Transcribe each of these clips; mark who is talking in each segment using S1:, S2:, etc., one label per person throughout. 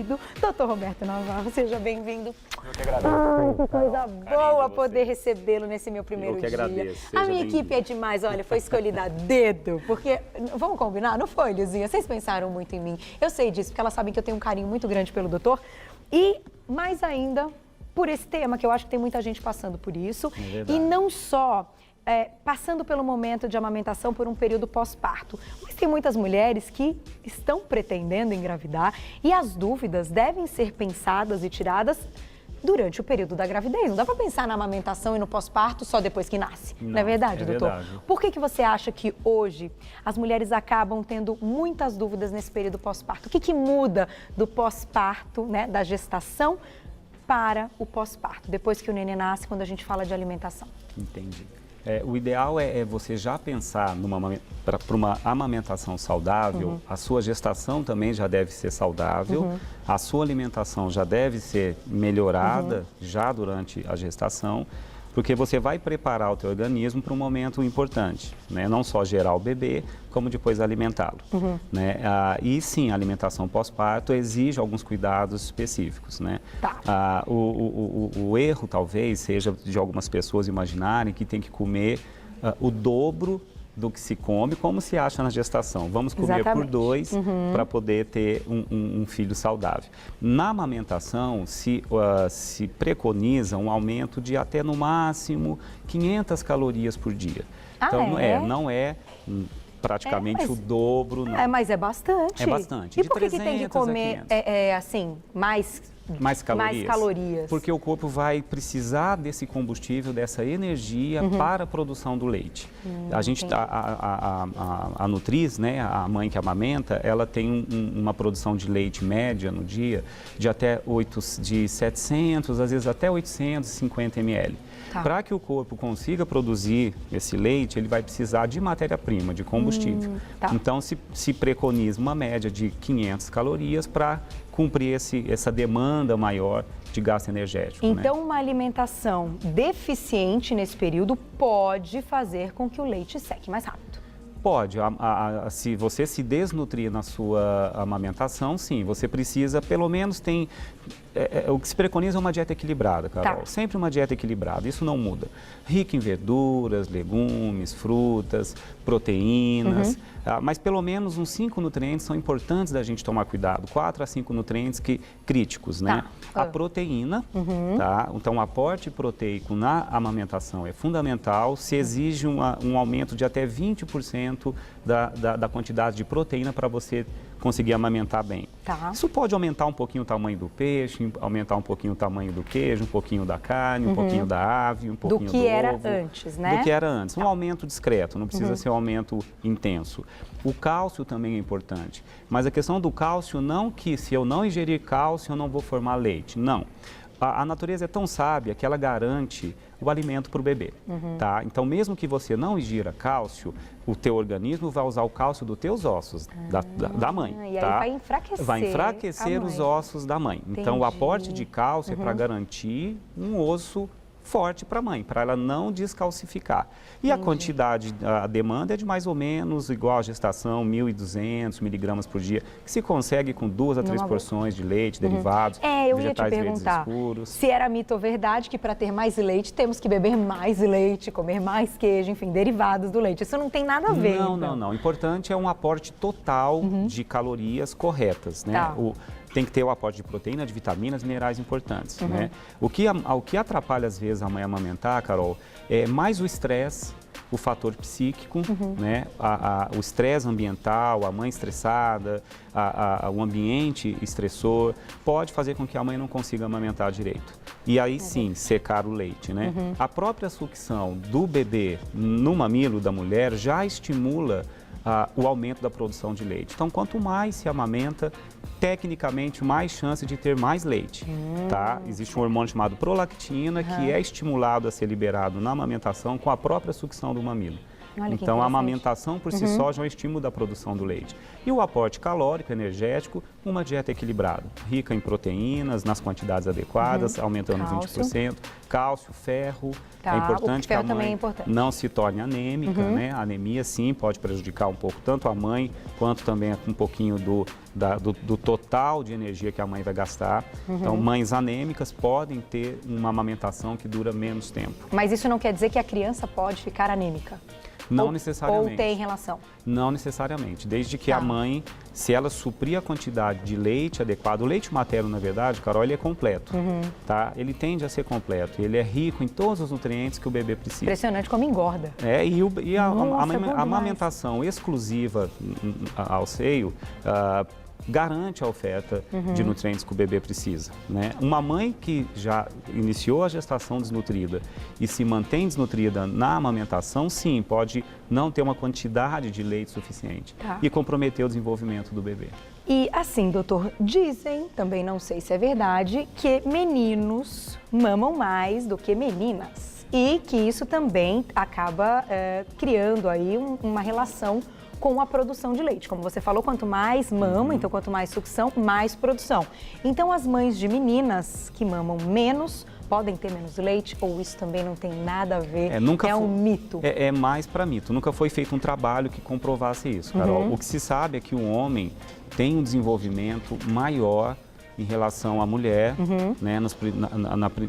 S1: querido Dr. Roberto Navarro. Seja bem-vindo.
S2: Eu que agradeço.
S1: Ai, que coisa boa poder recebê-lo nesse meu primeiro dia.
S2: Eu que agradeço.
S1: A minha equipe é demais, olha, foi escolhida a dedo, porque, vamos combinar, não foi, Lizinha? Vocês pensaram muito em mim. Eu sei disso, porque elas sabem que eu tenho um carinho muito grande pelo doutor e, mais ainda, por esse tema, que eu acho que tem muita gente passando por isso. E não só passando pelo momento de amamentação por um período pós-parto, mas tem muitas mulheres que estão pretendendo engravidar e as dúvidas devem ser pensadas e tiradas durante o período da gravidez. Não dá para pensar na amamentação e no pós-parto só depois que nasce. Não é verdade, doutor?
S2: Verdade.
S1: Por que você acha que hoje as mulheres acabam tendo muitas dúvidas nesse período pós-parto? O que muda do pós-parto, né, da gestação para o pós-parto, depois que o neném nasce, quando a gente fala de alimentação?
S2: Entendi. O ideal é você já pensar para uma amamentação saudável, a sua gestação também já deve ser saudável, a sua alimentação já deve ser melhorada já durante a gestação, porque você vai preparar o teu organismo para um momento importante, né? Não só gerar o bebê, como depois alimentá-lo. Né? E sim, a alimentação pós-parto exige alguns cuidados específicos. Né?
S1: Tá.
S2: O erro talvez seja de algumas pessoas imaginarem que tem que comer o dobro do que se come, como se acha na gestação. Vamos comer por 2 para poder ter um filho saudável. Na amamentação, se preconiza um aumento de até no máximo 500 calorias por dia. Então, não é praticamente o dobro. Não.
S1: Mas é bastante.
S2: É bastante.
S1: E por que tem que comer assim, mais calorias?
S2: Porque o corpo vai precisar desse combustível, dessa energia para a produção do leite. A nutriz, né, a mãe que amamenta, ela tem uma produção de leite média no dia de 700, às vezes até 850 ml. Tá. Para que o corpo consiga produzir esse leite, ele vai precisar de matéria-prima, de combustível. Então, se preconiza uma média de 500 calorias para cumprir essa demanda maior de gasto energético.
S1: Então, uma alimentação deficiente nesse período pode fazer com que o leite seque mais rápido.
S2: Pode. Se você se desnutrir na sua amamentação, sim, você precisa, pelo menos o que se preconiza é uma dieta equilibrada, Carol. Tá. Sempre uma dieta equilibrada, isso não muda. Rica em verduras, legumes, frutas, proteínas, mas pelo menos uns 5 nutrientes são importantes da gente tomar cuidado. 4 a 5 nutrientes críticos, né? A proteína, tá? Então o aporte proteico na amamentação é fundamental, se exige um aumento de até 20% da quantidade de proteína para você conseguir amamentar bem. Tá. Isso pode aumentar um pouquinho o tamanho do peixe, aumentar um pouquinho o tamanho do queijo, um pouquinho da carne, um pouquinho da ave, um pouquinho do ovo.
S1: Do que era antes, né?
S2: Do que era antes. Um aumento discreto, não precisa ser um aumento intenso. O cálcio também é importante, mas a questão do cálcio não que se eu não ingerir cálcio eu não vou formar leite, não. A natureza é tão sábia que ela garante o alimento para o bebê, tá? Então, mesmo que você não ingira cálcio, o teu organismo vai usar o cálcio dos teus ossos, da mãe,
S1: e
S2: tá?
S1: aí vai
S2: enfraquecer os ossos da mãe.
S1: Entendi.
S2: Então, o aporte de cálcio é para garantir um osso forte para a mãe, para ela não descalcificar. E a quantidade, a demanda é de mais ou menos igual à gestação, 1.200 miligramas por dia, que se consegue com 2 a 3 porções de leite, derivados,
S1: eu
S2: vegetais
S1: ia te
S2: verdes
S1: perguntar
S2: escuros.
S1: se era mito ou verdade que para ter mais leite temos que beber mais leite, comer mais queijo, enfim, derivados do leite. Isso não tem nada a ver.
S2: Não. O importante é um aporte total de calorias corretas, né? Tem que ter o aporte de proteína, de vitaminas, minerais importantes, né? O que atrapalha, às vezes, a mãe amamentar, Carol, é mais o estresse, o fator psíquico, né? O estresse ambiental, a mãe estressada, o ambiente estressor, pode fazer com que a mãe não consiga amamentar direito. E aí sim, secar o leite, né? A própria sucção do bebê no mamilo da mulher já estimula o aumento da produção de leite. Então, quanto mais se amamenta, tecnicamente, mais chance de ter mais leite, tá? Existe um hormônio chamado prolactina, que é estimulado a ser liberado na amamentação com a própria sucção do mamilo.
S1: Olha que
S2: Então, a
S1: interessante.
S2: amamentação por si só já é um estímulo da produção do leite. E o aporte calórico, energético, uma dieta equilibrada, rica em proteínas, nas quantidades adequadas, aumentando
S1: Cálcio.
S2: 20%, cálcio, ferro.
S1: Tá,
S2: É
S1: o
S2: importante que a
S1: ferro também é
S2: mãe
S1: importante.
S2: não se torne anêmica, né? A anemia, sim, pode prejudicar um pouco tanto a mãe, quanto também um pouquinho do total de energia que a mãe vai gastar. Então, mães anêmicas podem ter uma amamentação que dura menos tempo.
S1: Mas isso não quer dizer que a criança pode ficar anêmica?
S2: Não
S1: Ou
S2: necessariamente.
S1: tem relação?
S2: Não necessariamente. Desde que
S1: Tá.
S2: a mãe, se ela suprir a quantidade de leite adequado, o leite materno, na verdade, Carol, ele é completo, tá? Ele tende a ser completo, ele é rico em todos os nutrientes que o bebê precisa.
S1: Impressionante como engorda.
S2: E a
S1: Nossa, é bom demais.
S2: amamentação exclusiva ao seio garante a oferta de nutrientes que o bebê precisa, né? Uma mãe que já iniciou a gestação desnutrida e se mantém desnutrida na amamentação, sim, pode não ter uma quantidade de leite suficiente
S1: Tá.
S2: e comprometer o desenvolvimento do bebê.
S1: E assim, doutor, dizem, também não sei se é verdade, que meninos mamam mais do que meninas. E que isso também acaba criando aí uma relação com a produção de leite. Como você falou, quanto mais mama, então quanto mais sucção, mais produção. Então as mães de meninas que mamam menos podem ter menos leite ou isso também não tem nada a ver? É um mito?
S2: É mais para mito. Nunca foi feito um trabalho que comprovasse isso, Carol. O que se sabe é que o homem tem um desenvolvimento maior em relação à mulher, né,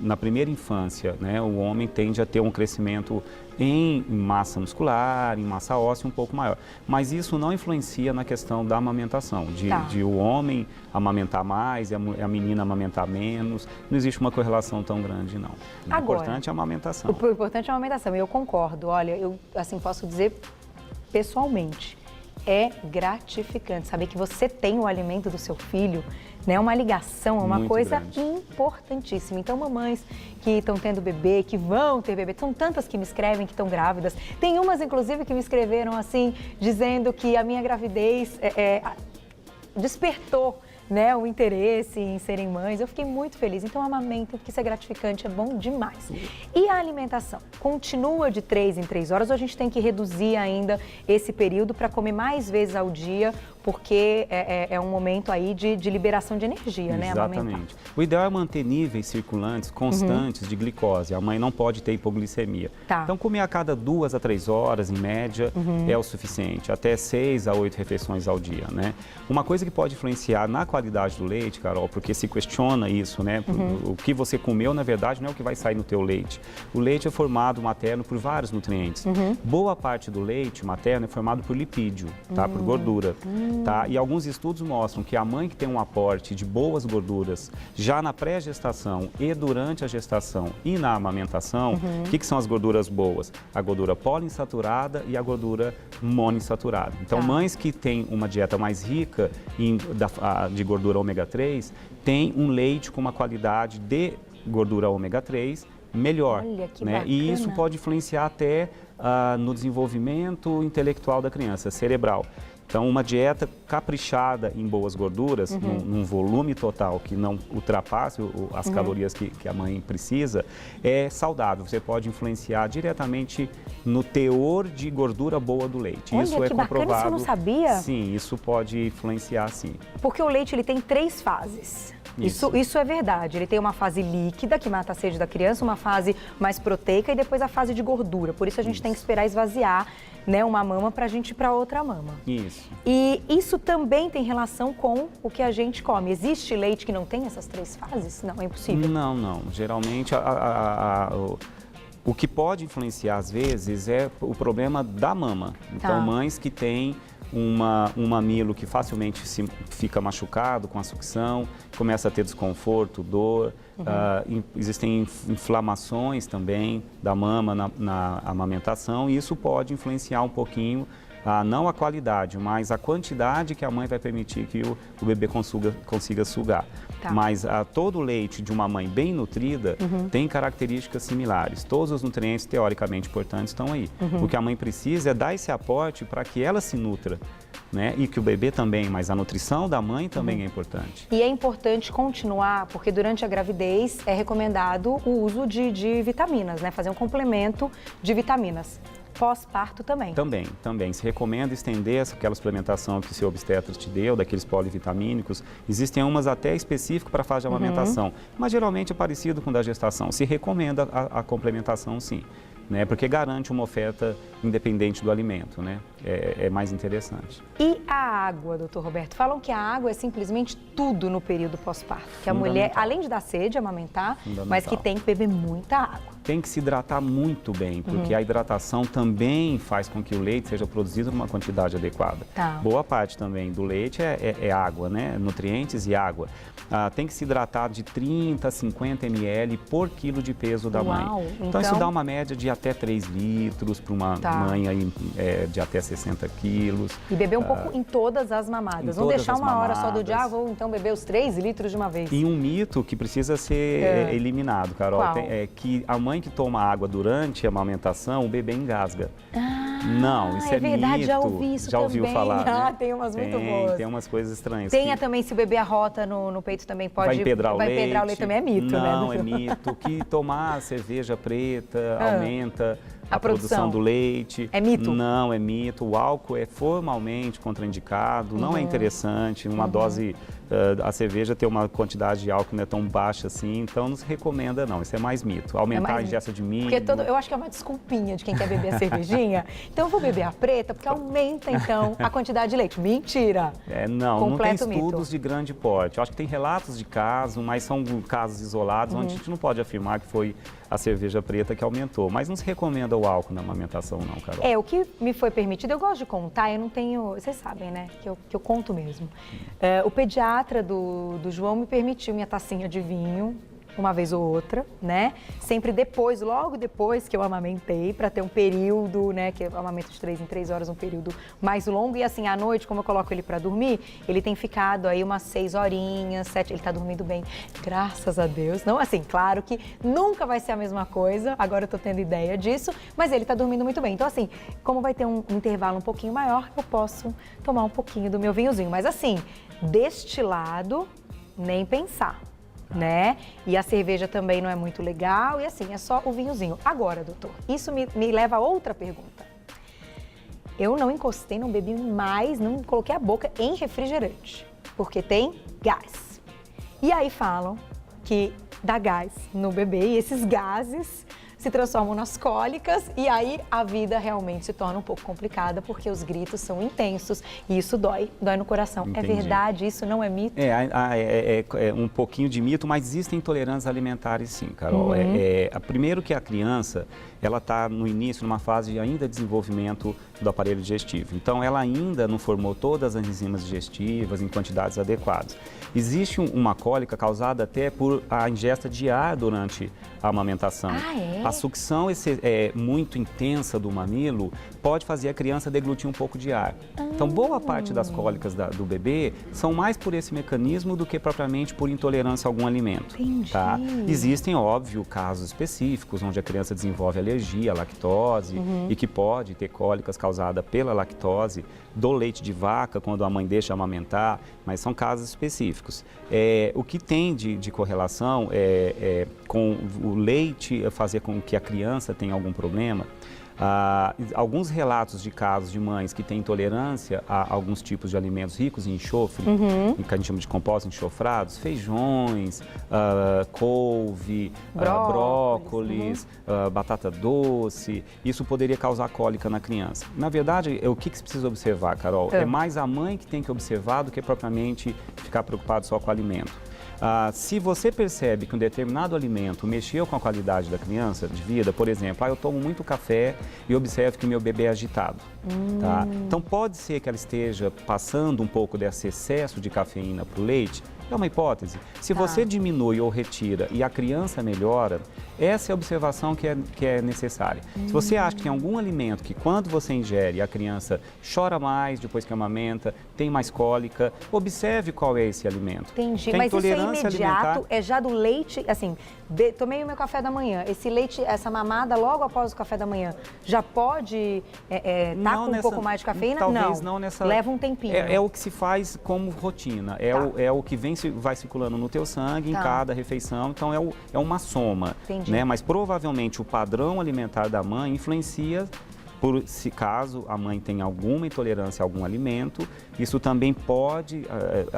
S2: na primeira infância, né, o homem tende a ter um crescimento em massa muscular, em massa óssea um pouco maior. Mas isso não influencia na questão da amamentação, de o homem amamentar mais e a menina amamentar menos. Não existe uma correlação tão grande, não. O importante é a amamentação.
S1: O importante é a amamentação, eu concordo. Olha, eu assim posso dizer pessoalmente, é gratificante saber que você tem o alimento do seu filho, né? Uma ligação, é uma
S2: Muito
S1: coisa
S2: grande.
S1: importantíssima. Então, mamães que estão tendo bebê, que vão ter bebê, são tantas que me escrevem que estão grávidas. Tem umas, inclusive, que me escreveram assim, dizendo que a minha gravidez despertou, né, o interesse em serem mães. Eu fiquei muito feliz. Então, amamentem, porque isso é gratificante, é bom demais. E a alimentação? Continua de 3 em 3 horas ou a gente tem que reduzir ainda esse período para comer mais vezes ao dia, porque é um momento aí de liberação de energia, né?
S2: Exatamente. O ideal é manter níveis circulantes constantes de glicose. A mãe não pode ter hipoglicemia.
S1: Tá.
S2: Então, comer a cada 2 a 3 horas, em média, é o suficiente. Até 6 a 8 refeições ao dia, né? Uma coisa que pode influenciar na qualidade do leite, Carol, porque se questiona isso, né? O que você comeu, na verdade, não é o que vai sair no teu leite. O leite é formado materno por vários nutrientes. Boa parte do leite materno é formado por lipídio, tá? Por gordura. Tá? E alguns estudos mostram que a mãe que tem um aporte de boas gorduras já na pré-gestação e durante a gestação e na amamentação, o que são as gorduras boas? A gordura poliinsaturada e a gordura monoinsaturada. Então, mães que têm uma dieta mais rica de gordura ômega 3, têm um leite com uma qualidade de gordura ômega 3 melhor.
S1: Olha, que
S2: né?
S1: bacana.
S2: E isso pode influenciar até no desenvolvimento intelectual da criança, cerebral. Então, uma dieta caprichada em boas gorduras, num volume total que não ultrapasse as calorias que a mãe precisa, é saudável. Você pode influenciar diretamente no teor de gordura boa do leite.
S1: Olha,
S2: isso é
S1: que bacana,
S2: comprovado.
S1: isso eu não sabia.
S2: Sim, isso pode influenciar, sim.
S1: Porque o leite ele tem 3 fases. Isso é verdade. Ele tem uma fase líquida, que mata a sede da criança, uma fase mais proteica e depois a fase de gordura. Por isso a gente tem que esperar esvaziar, né, uma mama para a gente ir para outra mama.
S2: Isso.
S1: E isso também tem relação com o que a gente come. Existe leite que não tem essas 3 fases? Não, é impossível.
S2: Não. Geralmente, o que pode influenciar, às vezes, é o problema da mama. Então, mães que têm um mamilo que facilmente fica machucado com a sucção, começa a ter desconforto, dor, existem inflamações também da mama na amamentação e isso pode influenciar um pouquinho, não a qualidade, mas a quantidade que a mãe vai permitir que o bebê consiga sugar. Mas todo o leite de uma mãe bem nutrida tem características similares. Todos os nutrientes teoricamente importantes estão aí. O que a mãe precisa é dar esse aporte para que ela se nutra, né? E que o bebê também, mas a nutrição da mãe também é importante.
S1: E é importante continuar, porque durante a gravidez é recomendado o uso de vitaminas, né? Fazer um complemento de vitaminas. pós-parto também.
S2: Também. Se recomenda estender aquela suplementação que o seu obstetra te deu, daqueles polivitamínicos. Existem umas até específicas para a fase de amamentação, mas geralmente é parecido com o da gestação. Se recomenda a complementação, sim. Né, porque garante uma oferta independente do alimento, né? É mais interessante.
S1: E a água, doutor Roberto? Falam que a água é simplesmente tudo no período pós-parto. Que a mulher, além de dar sede, amamentar, mas que tem que beber muita água.
S2: Tem que se hidratar muito bem, porque a hidratação também faz com que o leite seja produzido numa quantidade adequada.
S1: Tá.
S2: Boa parte também do leite é água, né? Nutrientes e água. Tem que se hidratar de 30 a 50 ml por quilo de peso da mãe. Então, isso dá uma média de até 3 litros para uma mãe aí, de até 60 quilos.
S1: E beber um pouco em todas as mamadas. Não deixar uma hora só do dia, vou então beber os 3 litros de uma vez.
S2: E um mito que precisa ser eliminado, Carol, é que a mãe que toma água durante a amamentação, o bebê engasga. Não, isso é
S1: verdade,
S2: mito.
S1: Já ouvi isso
S2: já
S1: também.
S2: Ouviu falar, né?
S1: Tem umas muito boas.
S2: Tem umas coisas estranhas.
S1: Também, se o bebê arrota no peito também pode...
S2: Vai empedrar o leite.
S1: Vai empedrar o leite também é mito, né?
S2: Não, é mito. Que tomar cerveja preta aumenta a produção do leite.
S1: É mito?
S2: Não, é mito. O álcool é formalmente contraindicado, não é interessante. Uma dose, a cerveja tem uma quantidade de álcool não é tão baixa assim, então não se recomenda não, isso é mais mito. Aumentar a ingesta de milho.
S1: Porque eu acho que é uma desculpinha de quem quer beber a cervejinha. Então eu vou beber a preta, porque aumenta então a quantidade de leite. Mentira!
S2: Não tem estudos de grande porte. Eu acho que tem relatos de casos, mas são casos isolados, onde a gente não pode afirmar que foi a cerveja preta que aumentou. Mas não se recomenda o álcool na amamentação não, Carol.
S1: O que me foi permitido, eu gosto de contar, eu não tenho... Vocês sabem, né? Que eu conto mesmo. O pediatra do João me permitiu minha tacinha de vinho, uma vez ou outra, né? Sempre depois, logo depois que eu amamentei, para ter um período, né? Que eu amamento de 3 em 3 horas, um período mais longo. E assim, à noite, como eu coloco ele para dormir, ele tem ficado aí umas 6 horinhas, 7, ele tá dormindo bem, graças a Deus. Não, assim, claro que nunca vai ser a mesma coisa, agora eu tô tendo ideia disso, mas ele tá dormindo muito bem. Então assim, como vai ter um intervalo um pouquinho maior, eu posso tomar um pouquinho do meu vinhozinho. Mas assim, destilado, nem pensar. Né? E a cerveja também não é muito legal e assim, é só o vinhozinho. Agora, doutor, isso me leva a outra pergunta. Eu não encostei, não bebi mais, não coloquei a boca em refrigerante, porque tem gás. E aí falam que dá gás no bebê e esses gases se transformam nas cólicas e aí a vida realmente se torna um pouco complicada porque os gritos são intensos e isso dói no coração.
S2: Entendi.
S1: É verdade? Isso não é mito?
S2: É um pouquinho de mito, mas existem intolerâncias alimentares sim, Carol. Primeiro que a criança, ela está no início, numa fase de ainda desenvolvimento do aparelho digestivo. Então, ela ainda não formou todas as enzimas digestivas em quantidades adequadas. Existe uma cólica causada até por a ingesta de ar durante a amamentação. A sucção muito intensa do mamilo pode fazer a criança deglutir um pouco de ar. Então, boa parte das cólicas do bebê são mais por esse mecanismo do que propriamente por intolerância a algum alimento.
S1: Entendi.
S2: Tá? Existem, óbvio, casos específicos onde a criança desenvolve alergia à lactose e que pode ter cólicas causadas pela lactose do leite de vaca quando a mãe deixa amamentar, mas são casos específicos. O que tem de correlação com o leite fazer com que a criança tenha algum problema. Alguns relatos de casos de mães que têm intolerância a alguns tipos de alimentos ricos em enxofre, que a gente chama de compostos enxofrados, feijões, couve, brócolis, batata doce, isso poderia causar cólica na criança. Na verdade, o que se precisa observar, Carol? É mais a mãe que tem que observar do que propriamente ficar preocupado só com o alimento. Se você percebe que um determinado alimento mexeu com a qualidade da criança de vida, por exemplo, eu tomo muito café e observo que meu bebê é agitado. Tá? Então pode ser que ela esteja passando um pouco desse excesso de cafeína para o leite. É uma hipótese. Se você diminui ou retira e a criança melhora, essa é a observação que é necessária. Se você acha que tem algum alimento que quando você ingere a criança chora mais depois que amamenta, tem mais cólica, observe qual é esse alimento.
S1: Entendi, mas isso é imediato, é já do leite, assim, tomei o meu café da manhã, esse leite, essa mamada logo após o café da manhã, já pode estar com um pouco mais de cafeína?
S2: Talvez não nessa...
S1: Leva um tempinho.
S2: É o que se faz como rotina, é o que vai circulando no teu sangue em cada refeição, então é uma soma.
S1: Entendi.
S2: Né? Mas provavelmente o padrão alimentar da mãe influencia Se caso a mãe tenha alguma intolerância a algum alimento, isso também pode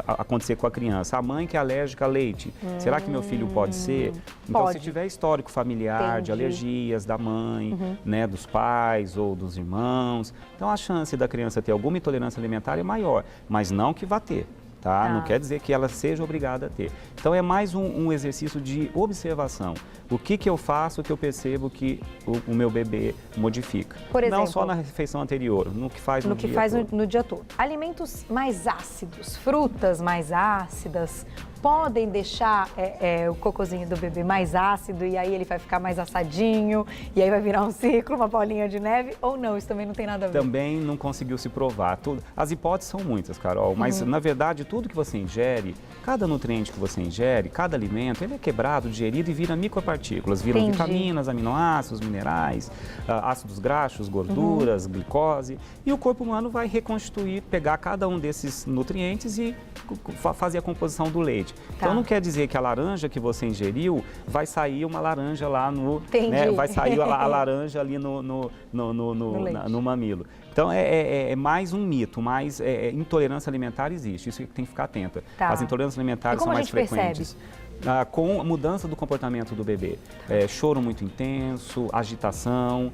S2: acontecer com a criança. A mãe que é alérgica a leite, será que meu filho pode ser? Então,
S1: pode.
S2: se tiver histórico familiar de alergias da mãe, né, dos pais ou dos irmãos, então a chance da criança ter alguma intolerância alimentar é maior, mas não que vá ter. Tá? Não quer dizer que ela seja obrigada a ter. Então, é mais um exercício de observação. O que eu faço que eu percebo que o meu bebê modifica?
S1: Por exemplo,
S2: não só na refeição anterior, no que faz no dia todo.
S1: No que faz no dia todo. Alimentos mais ácidos, frutas mais ácidas, podem deixar o cocôzinho do bebê mais ácido e aí ele vai ficar mais assadinho e aí vai virar um ciclo, uma bolinha de neve, ou não? Isso também não tem nada a ver?
S2: Também não conseguiu se provar. As hipóteses são muitas, Carol, mas na verdade tudo que você ingere, cada nutriente que você ingere, cada alimento, ele é quebrado, digerido e vira micropartículas, viram vitaminas, aminoácidos, minerais, ácidos graxos, gorduras, glicose, e o corpo humano vai reconstituir, pegar cada um desses nutrientes e fazer a composição do leite. Então não quer dizer que a laranja que você ingeriu vai sair uma laranja lá no... Né, vai sair a laranja ali no mamilo. Então é mais um mito, mas intolerância alimentar existe, isso tem que ficar atenta. As intolerâncias alimentares são mais frequentes. Com a mudança do comportamento do bebê. Choro muito intenso, agitação,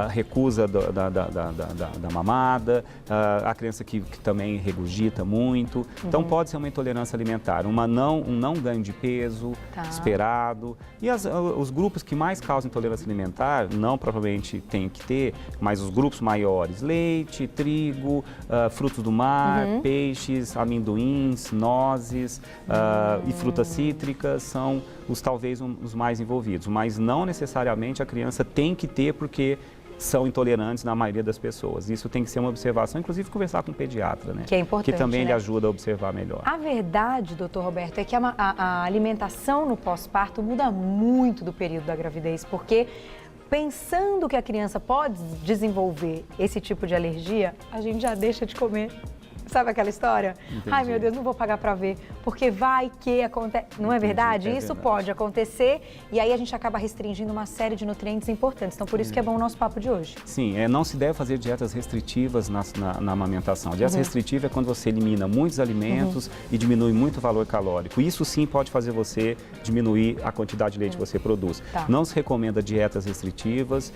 S2: recusa da mamada, a criança que também regurgita muito. Então pode ser uma intolerância alimentar, um não ganho de peso esperado. E os grupos que mais causam intolerância alimentar, não propriamente tem que ter, mas os grupos maiores, leite, trigo, frutos do mar, peixes, amendoins, nozes e frutas cítricas, são talvez os mais envolvidos, mas não necessariamente a criança tem que ter porque são intolerantes na maioria das pessoas. Isso tem que ser uma observação, inclusive conversar com o pediatra, né?
S1: Que é importante,
S2: que também
S1: né?
S2: lhe ajuda a observar melhor.
S1: A verdade, doutor Roberto, é que a alimentação no pós-parto muda muito do período da gravidez, porque pensando que a criança pode desenvolver esse tipo de alergia, a gente já deixa de comer. Sabe aquela história?
S2: Entendi.
S1: Ai, meu Deus, não vou pagar para ver, porque vai que acontece. Não é verdade? Isso pode acontecer e aí a gente acaba restringindo uma série de nutrientes importantes. Então, por isso que é bom o nosso papo de hoje.
S2: Sim, não se deve fazer dietas restritivas na amamentação. A dieta restritiva é quando você elimina muitos alimentos e diminui muito o valor calórico. Isso sim pode fazer você diminuir a quantidade de leite que você produz. Não se recomenda dietas restritivas,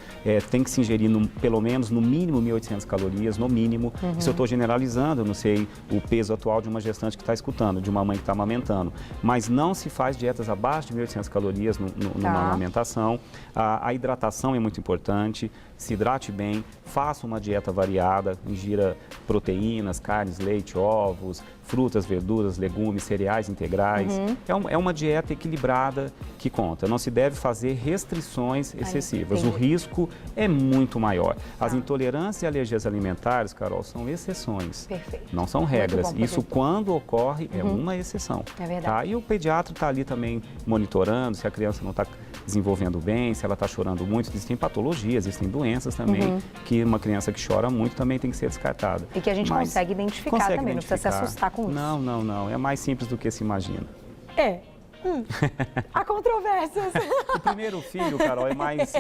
S2: tem que se ingerir pelo menos, no mínimo, 1.800 calorias, no mínimo. Isso eu estou generalizando, eu não sei o peso atual de uma gestante que está escutando, de uma mãe que está amamentando. Mas não se faz dietas abaixo de 1.800 calorias numa amamentação. A hidratação é muito importante, se hidrate bem, faça uma dieta variada, ingira proteínas, carnes, leite, ovos, frutas, verduras, legumes, cereais integrais. É uma dieta equilibrada que conta. Não se deve fazer restrições excessivas. O risco é muito maior. As intolerâncias e alergias alimentares, Carol, são exceções.
S1: Perfeito.
S2: Não são regras. Isso, quando ocorre, é uma exceção.
S1: É verdade.
S2: E o pediatra está ali também monitorando se a criança não está desenvolvendo bem, se ela está chorando muito. Existem patologias, existem doenças também, que uma criança que chora muito também tem que ser descartada.
S1: E que a gente consegue identificar também, não precisa se assustar com isso.
S2: Não. É mais simples do que se imagina.
S1: Há controvérsias.
S2: O primeiro filho, Carol, é mais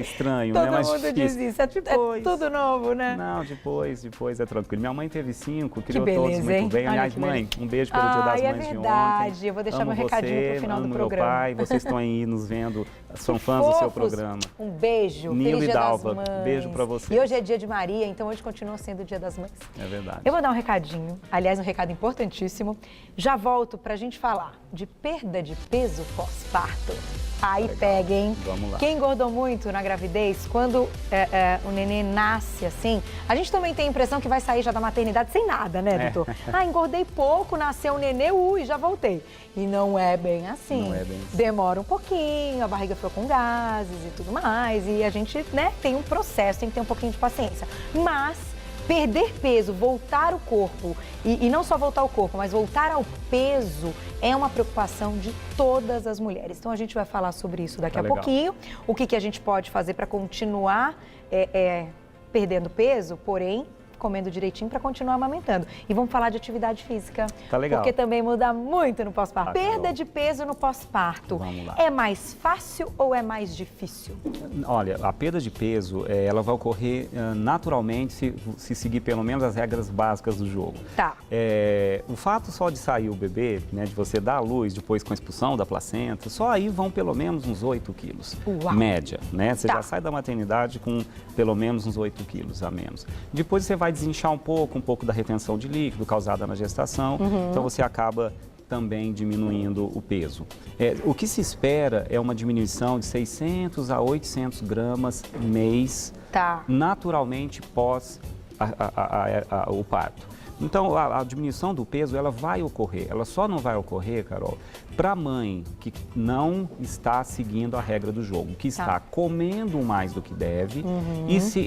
S2: estranho,
S1: Todo
S2: né? Mais
S1: mundo
S2: difícil.
S1: diz isso. É tudo novo, né?
S2: Não, depois é tranquilo. Minha mãe teve 5, criou
S1: beleza,
S2: todos muito bem. Aliás, mãe, um beijo pelo Dia das Mães de ontem.
S1: É verdade. Eu vou deixar meu recadinho pro final do programa.
S2: Meu pai, vocês estão aí nos vendo, são fãs do seu programa.
S1: Um beijo.
S2: Nilo
S1: Feliz
S2: e
S1: Dia
S2: Dalva,
S1: das Mães.
S2: beijo pra vocês.
S1: E hoje é dia de Maria, então hoje continua sendo o Dia das Mães.
S2: É verdade.
S1: Eu vou dar um recadinho, aliás, um recado importantíssimo. Já volto pra gente falar de perda de peso pós-parto. Aí pega, hein?
S2: Vamos lá.
S1: Quem engordou muito na gravidez, quando o nenê nasce assim, a gente também tem a impressão que vai sair já da maternidade sem nada, né, doutor? Engordei pouco, nasceu o nenê, já voltei. E não é bem assim.
S2: Não é bem assim.
S1: Demora um pouquinho, a barriga ficou com gases e tudo mais. E a gente, né, tem um processo, tem que ter um pouquinho de paciência. Mas perder peso, voltar o corpo, e não só voltar ao corpo, mas voltar ao peso, é uma preocupação de todas as mulheres. Então a gente vai falar sobre isso daqui a pouquinho, o que a gente pode fazer para continuar perdendo peso, porém comendo direitinho para continuar amamentando. E vamos falar de atividade física.
S2: Tá legal.
S1: Porque também muda muito no pós-parto.
S2: Tá,
S1: Perda de peso no pós-parto.
S2: Vamos lá.
S1: É mais fácil ou é mais difícil?
S2: Olha, a perda de peso, ela vai ocorrer naturalmente se seguir pelo menos as regras básicas do jogo.
S1: Tá.
S2: O fato só de sair o bebê, né, de você dar à luz depois com a expulsão da placenta, só aí vão pelo menos uns 8 quilos, média, né? Você já sai da maternidade com pelo menos uns 8 quilos a menos. Depois você vai desinchar um pouco da retenção de líquido causada na gestação, então você acaba também diminuindo o peso. O que se espera é uma diminuição de 600 a 800 gramas mês, naturalmente pós o parto. Então, a diminuição do peso, ela vai ocorrer. Ela só não vai ocorrer, Carol, para a mãe que não está seguindo a regra do jogo, que está comendo mais do que deve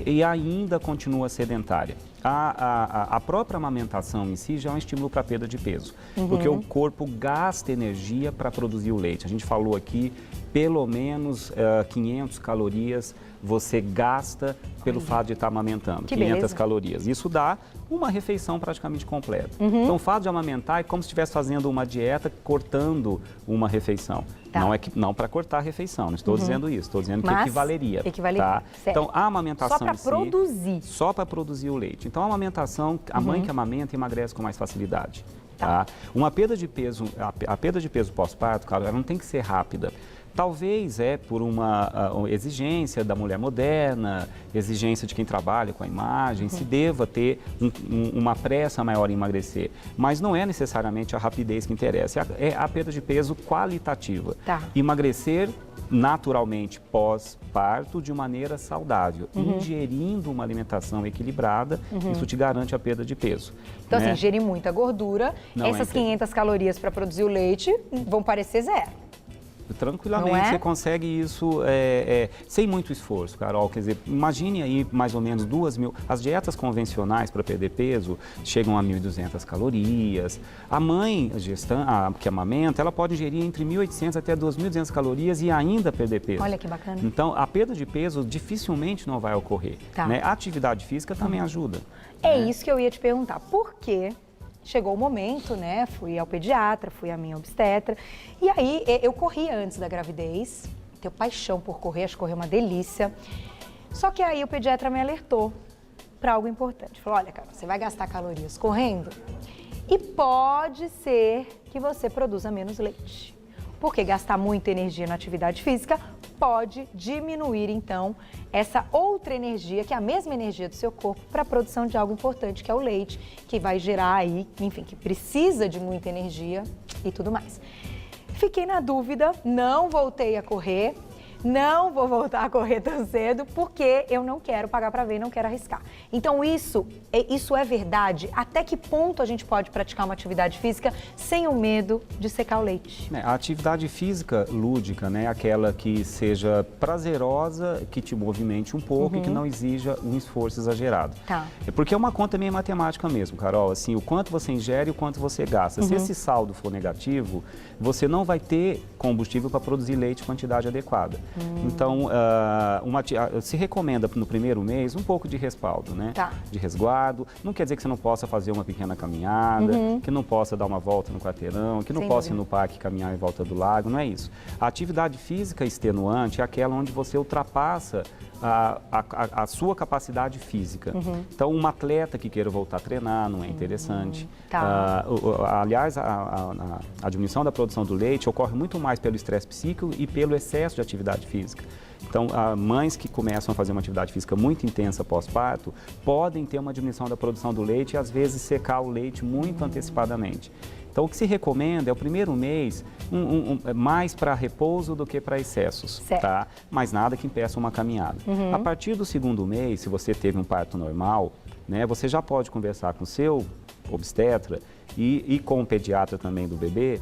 S2: e ainda continua sedentária. A própria amamentação em si já é um estímulo para a perda de peso, porque o corpo gasta energia para produzir o leite. A gente falou aqui, pelo menos 500 calorias você gasta pelo fato de estar amamentando, 500 calorias. Isso dá uma refeição praticamente completa. Então, o fato de amamentar é como se estivesse fazendo uma dieta, cortando uma refeição. Não para cortar a refeição, não estou dizendo isso, estou dizendo que equivaleria. Tá? Então, a amamentação
S1: só para produzir.
S2: Só para produzir o leite. Então, a amamentação, a mãe que amamenta emagrece com mais facilidade. Tá? Uma perda de peso, a perda de peso pós-parto, cara, ela não tem que ser rápida. Talvez por uma exigência da mulher moderna, exigência de quem trabalha com a imagem, se deva ter uma pressa maior em emagrecer. Mas não é necessariamente a rapidez que interessa, é a perda de peso qualitativa. Emagrecer naturalmente pós-parto de maneira saudável, ingerindo uma alimentação equilibrada, isso te garante a perda de peso.
S1: Então, assim, ingerir muita gordura, essas 500 calorias para produzir o leite vão parecer zero.
S2: Tranquilamente, você consegue isso sem muito esforço, Carol. Quer dizer, imagine aí mais ou menos 2.000. As dietas convencionais para perder peso chegam a 1.200 calorias. A mãe que amamenta, ela pode ingerir entre 1.800 até 2.200 calorias e ainda perder peso.
S1: Olha que bacana.
S2: Então, a perda de peso dificilmente não vai ocorrer. Né? A atividade física também ajuda.
S1: Isso que eu ia te perguntar. Por quê? Chegou o momento, né? Fui ao pediatra, fui à minha obstetra. E aí, eu corri antes da gravidez. Tenho paixão por correr, acho correr uma delícia. Só que aí o pediatra me alertou para algo importante. Falou, olha, cara, você vai gastar calorias correndo e pode ser que você produza menos leite. Porque gastar muita energia na atividade física pode diminuir, então, essa outra energia, que é a mesma energia do seu corpo, para a produção de algo importante, que é o leite, que vai gerar aí, enfim, que precisa de muita energia e tudo mais. Fiquei na dúvida, não voltei a correr, não vou voltar a correr tão cedo, porque eu não quero pagar para ver, não quero arriscar. Então, isso é verdade? Até que ponto a gente pode praticar uma atividade física sem o medo de secar o leite?
S2: A atividade física lúdica, né, aquela que seja prazerosa, que te movimente um pouco e que não exija um esforço exagerado. Porque é uma conta meio matemática mesmo, Carol, assim, o quanto você ingere e o quanto você gasta. Se esse saldo for negativo, você não vai ter combustível para produzir leite em quantidade adequada. Então, se recomenda no primeiro mês um pouco de respaldo, né? De resguardo. Não quer dizer que você não possa fazer uma pequena caminhada, que não possa dar uma volta no quarteirão, que não possa ir no parque caminhar em volta do lago, não é isso. A atividade física extenuante é aquela onde você ultrapassa a sua capacidade física. Então, um atleta que queira voltar a treinar não é interessante. Aliás, a diminuição da produção do leite ocorre muito mais pelo estresse psíquico e pelo excesso de atividade física. Então, mães que começam a fazer uma atividade física muito intensa pós-parto podem ter uma diminuição da produção do leite e, às vezes, secar o leite muito antecipadamente. Então, o que se recomenda é o primeiro mês mais para repouso do que para excessos, tá? Mas nada que impeça uma caminhada. A partir do segundo mês, se você teve um parto normal, né, você já pode conversar com o seu obstetra e com o pediatra também do bebê,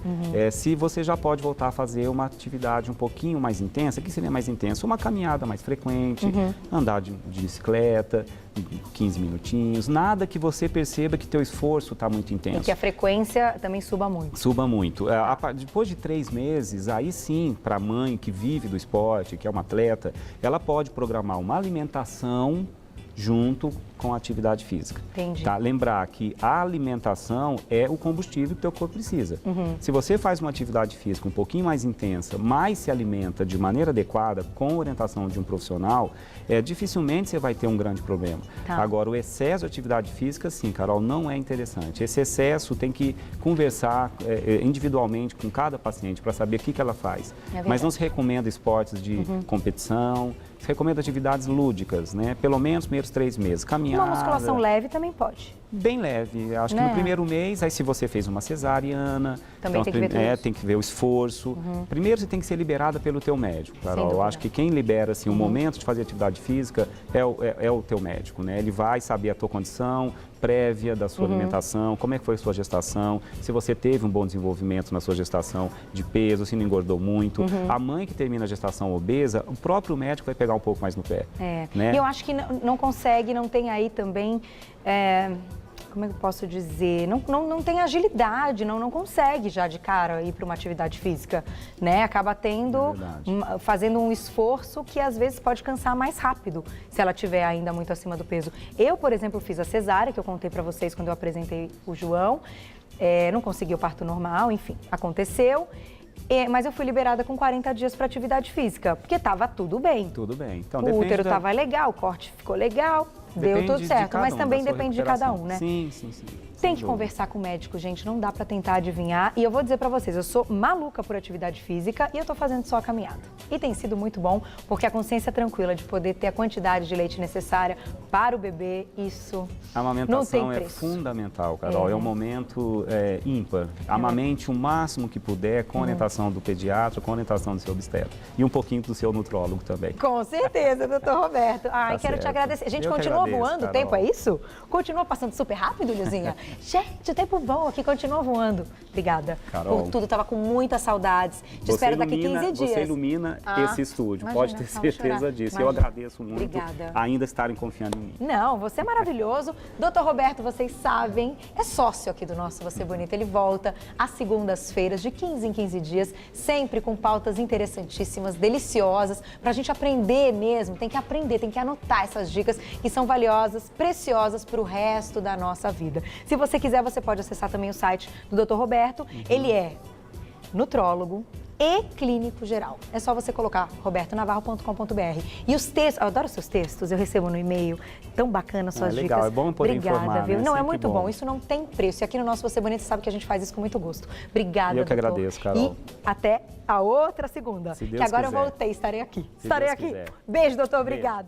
S2: se você já pode voltar a fazer uma atividade um pouquinho mais intensa. O que seria mais intenso? Uma caminhada mais frequente, andar de bicicleta, 15 minutinhos, nada que você perceba que teu esforço está muito intenso.
S1: E que a frequência também suba muito.
S2: Suba muito. Depois de 3 meses, aí sim, para a mãe que vive do esporte, que é uma atleta, ela pode programar uma alimentação junto com a atividade física.
S1: Entendi.
S2: Tá? Lembrar que a alimentação é o combustível que o teu corpo precisa. Se você faz uma atividade física um pouquinho mais intensa, mas se alimenta de maneira adequada, com orientação de um profissional, dificilmente você vai ter um grande problema.
S1: Tá.
S2: Agora, o excesso de atividade física, sim, Carol, não é interessante. Esse excesso tem que conversar individualmente com cada paciente para saber o que ela faz. Mas não se recomenda esportes de competição, se recomenda atividades lúdicas, né? Pelo menos primeiros 3 meses. Caminhada.
S1: Uma musculação leve também pode.
S2: Bem leve. Acho que no primeiro mês, aí se você fez uma cesariana,
S1: também tem que ver tudo isso.
S2: Tem que ver o esforço. Primeiro você tem que ser liberada pelo teu médico, Carol. Eu acho que quem libera assim, o momento de fazer atividade física é o teu médico, né? Ele vai saber a tua condição prévia da sua alimentação, como é que foi a sua gestação, se você teve um bom desenvolvimento na sua gestação de peso, se não engordou muito. A mãe que termina a gestação obesa, o próprio médico vai pegar um pouco mais no pé. Né?
S1: E eu acho que não consegue, não tem aí também, como é que eu posso dizer, não tem agilidade, não consegue já de cara ir para uma atividade física, né? Acaba fazendo um esforço que às vezes pode cansar mais rápido, se ela estiver ainda muito acima do peso. Eu, por exemplo, fiz a cesárea, que eu contei para vocês quando eu apresentei o João, não consegui o parto normal, enfim, aconteceu. Mas eu fui liberada com 40 dias para atividade física, porque estava tudo bem.
S2: Tudo bem. Então,
S1: o útero estava legal, o corte ficou legal, deu tudo certo, mas também depende de cada um, né?
S2: Sim.
S1: Tem que conversar com o médico, gente, não dá para tentar adivinhar. E eu vou dizer para vocês, eu sou maluca por atividade física e eu tô fazendo só a caminhada. E tem sido muito bom, porque a consciência tranquila de poder ter a quantidade de leite necessária para o bebê, isso
S2: a amamentação é fundamental, Carol. É um momento ímpar. Amamente o máximo que puder, com orientação do pediatra, com orientação do seu obstetra. E um pouquinho do seu nutrólogo também.
S1: Com certeza, doutor Roberto. Quero te agradecer. A gente continua voando o tempo, é isso? Continua passando super rápido, Luzinha? Gente, o tempo bom aqui, continua voando. Obrigada,
S2: Carol,
S1: por tudo. Tava com muitas saudades. Te espero daqui 15 dias.
S2: Você ilumina esse estúdio, pode ter certeza disso. Eu agradeço muito ainda estarem confiando em mim.
S1: Não, você é maravilhoso. Doutor Roberto, vocês sabem, é sócio aqui do nosso Você Bonita. Ele volta às segundas-feiras, de 15 em 15 dias, sempre com pautas interessantíssimas, deliciosas, pra gente aprender mesmo. Tem que aprender, tem que anotar essas dicas que são valiosas, preciosas pro resto da nossa vida. Se você quiser, você pode acessar também o site do Dr. Roberto. Ele é nutrólogo e clínico geral. É só você colocar robertonavarro.com.br. E os textos, eu adoro seus textos, eu recebo no e-mail, tão bacana suas dicas.
S2: Legal, é bom poder informar,
S1: viu?
S2: Né?
S1: Não, é muito bom, isso não tem preço. E aqui no nosso Você Bonita, sabe que a gente faz isso com muito gosto. Obrigada,
S2: eu que agradeço, Carol.
S1: E até a outra segunda,
S2: Se Deus
S1: que agora
S2: quiser.
S1: Eu voltei, estarei aqui.
S2: Estarei aqui.
S1: Beijo, doutor, obrigada.